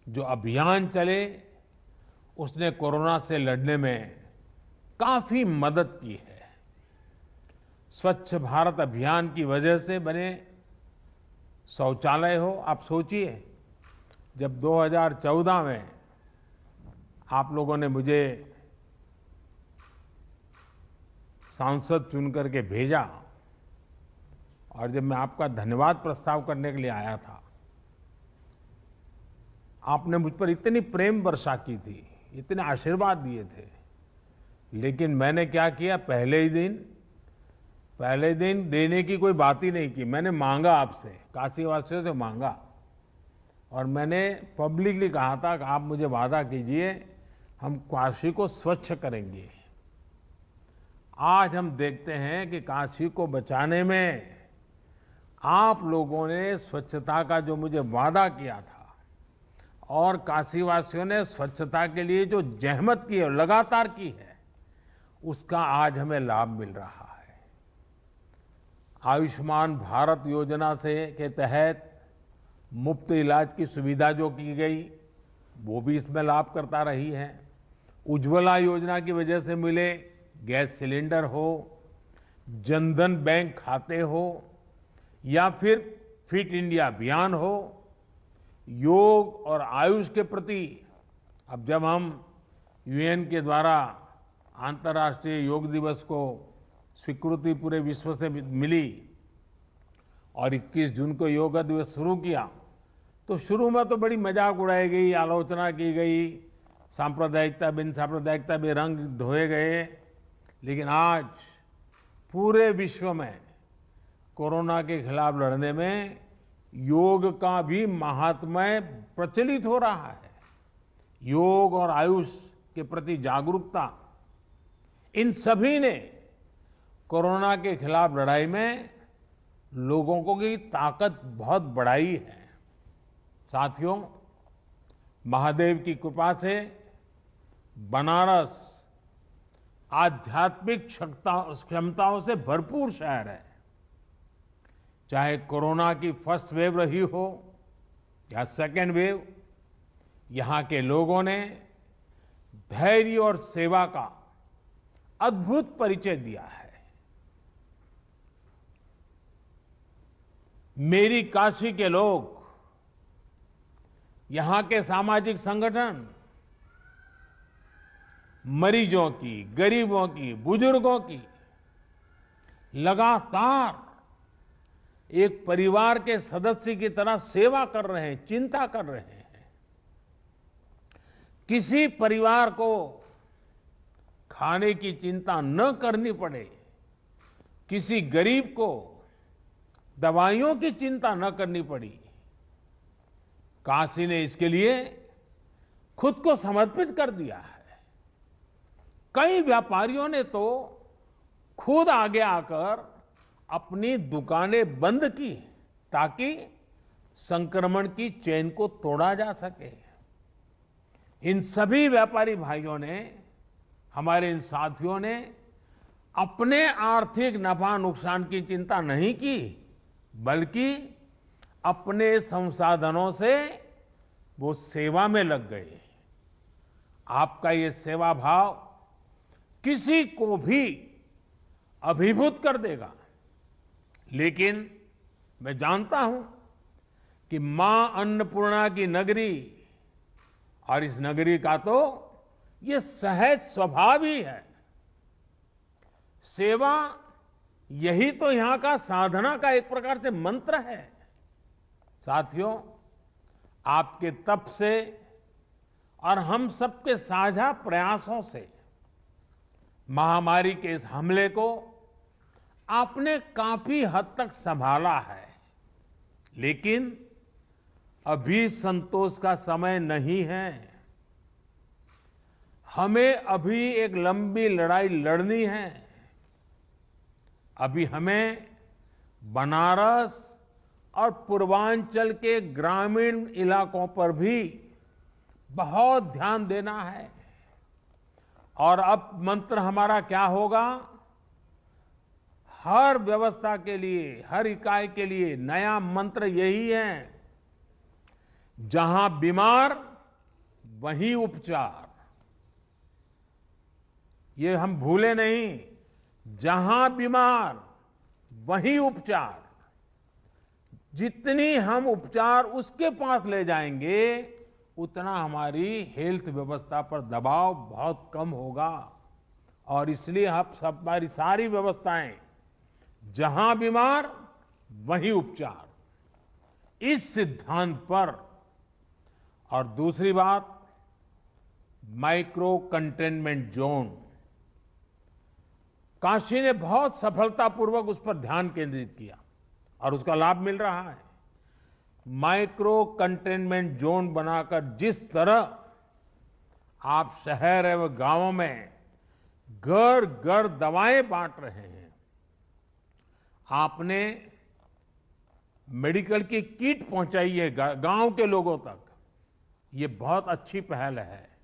जो अभियान चले उसने कोरोना से लड़ने में काफी मदद की है। स्वच्छ भारत अभियान की वजह से बने शौचालय हो, आप सोचिए जब 2014 में आप लोगों ने मुझे सांसद चुन करके भेजा और जब मैं आपका धन्यवाद प्रस्ताव करने के लिए आया था, आपने मुझ पर इतनी प्रेम वर्षा की थी, इतने आशीर्वाद दिए थे, लेकिन मैंने क्या किया, पहले दिन देने की कोई बात ही नहीं की। मैंने मांगा आपसे, काशीवासियों से मांगा और मैंने पब्लिकली कहा था कि आप मुझे वादा कीजिए हम काशी को स्वच्छ करेंगे। आज हम देखते हैं कि काशी को बचाने में आप लोगों ने स्वच्छता का जो मुझे वादा किया था और काशीवासियों ने स्वच्छता के लिए जो जहमत की है, लगातार की है, उसका आज हमें लाभ मिल रहा है। आयुष्मान भारत योजना के तहत मुफ्त इलाज की सुविधा जो की गई वो भी इसमें लाभ करता रही है। उज्ज्वला योजना की वजह से मिले गैस सिलेंडर हो, जनधन बैंक खाते हो या फिर फिट इंडिया अभियान हो, योग और आयुष के प्रति अब जब हम यूएन के द्वारा अंतर्राष्ट्रीय योग दिवस को स्वीकृति पूरे विश्व से मिली और 21 जून को योग दिवस शुरू किया, तो शुरू में तो बड़ी मजाक उड़ाई गई, आलोचना की गई, सांप्रदायिकता बिन सांप्रदायिकता में रंग ढोए गए, लेकिन आज पूरे विश्व में कोरोना के खिलाफ लड़ने में योग का भी महात्म्य प्रचलित हो रहा है। योग और आयुष के प्रति जागरूकता, इन सभी ने कोरोना के खिलाफ लड़ाई में लोगों को की ताकत बहुत बढ़ाई है। साथियों, महादेव की कृपा से बनारस आध्यात्मिक क्षमताओं से भरपूर शहर है। चाहे कोरोना की फर्स्ट वेव रही हो या सेकेंड वेव, यहां के लोगों ने धैर्य और सेवा का अद्भुत परिचय दिया है। मेरी काशी के लोग, यहां के सामाजिक संगठन मरीजों की, गरीबों की, बुजुर्गों की लगातार एक परिवार के सदस्य की तरह सेवा कर रहे हैं, चिंता कर रहे हैं। किसी परिवार को खाने की चिंता न करनी पड़े, किसी गरीब को दवाइयों की चिंता न करनी पड़ी, काशी ने इसके लिए खुद को समर्पित कर दिया है। कई व्यापारियों ने तो खुद आगे आकर अपनी दुकानें बंद की ताकि संक्रमण की चेन को तोड़ा जा सके। इन सभी व्यापारी भाइयों ने, हमारे इन साथियों ने अपने आर्थिक नफा नुकसान की चिंता नहीं की, बल्कि अपने संसाधनों से वो सेवा में लग गए। आपका ये सेवा भाव किसी को भी अभिभूत कर देगा। लेकिन मैं जानता हूं कि मां अन्नपूर्णा की नगरी और इस नगरी का तो ये सहज स्वभाव ही है। सेवा यही तो यहां का साधना का एक प्रकार से मंत्र है। साथियों, आपके तप से और हम सबके साझा प्रयासों से महामारी के इस हमले को आपने काफी हद तक संभाला है, लेकिन अभी संतोष का समय नहीं है। हमें अभी एक लंबी लड़ाई लड़नी है। अभी हमें बनारस और पूर्वांचल के ग्रामीण इलाकों पर भी बहुत ध्यान देना है। और अब मंत्र हमारा क्या होगा? हर व्यवस्था के लिए, हर इकाई के लिए नया मंत्र यही है जहां बीमार वहीं उपचार, ये हम भूले नहीं। जहां बीमार वहीं उपचार। जितनी हम उपचार उसके पास ले जाएंगे उतना हमारी हेल्थ व्यवस्था पर दबाव बहुत कम होगा। और इसलिए अब हमारी सारी व्यवस्थाएं जहां बीमार वहीं उपचार, इस सिद्धांत पर। और दूसरी बात, माइक्रो कंटेनमेंट जोन, काशी ने बहुत सफलतापूर्वक उस पर ध्यान केंद्रित किया और उसका लाभ मिल रहा है। माइक्रो कंटेनमेंट जोन बनाकर जिस तरह आप शहर एवं गांवों में घर घर दवाएं बांट रहे हैं, आपने मेडिकल की किट पहुंचाई है गांव के लोगों तक, ये बहुत अच्छी पहल है।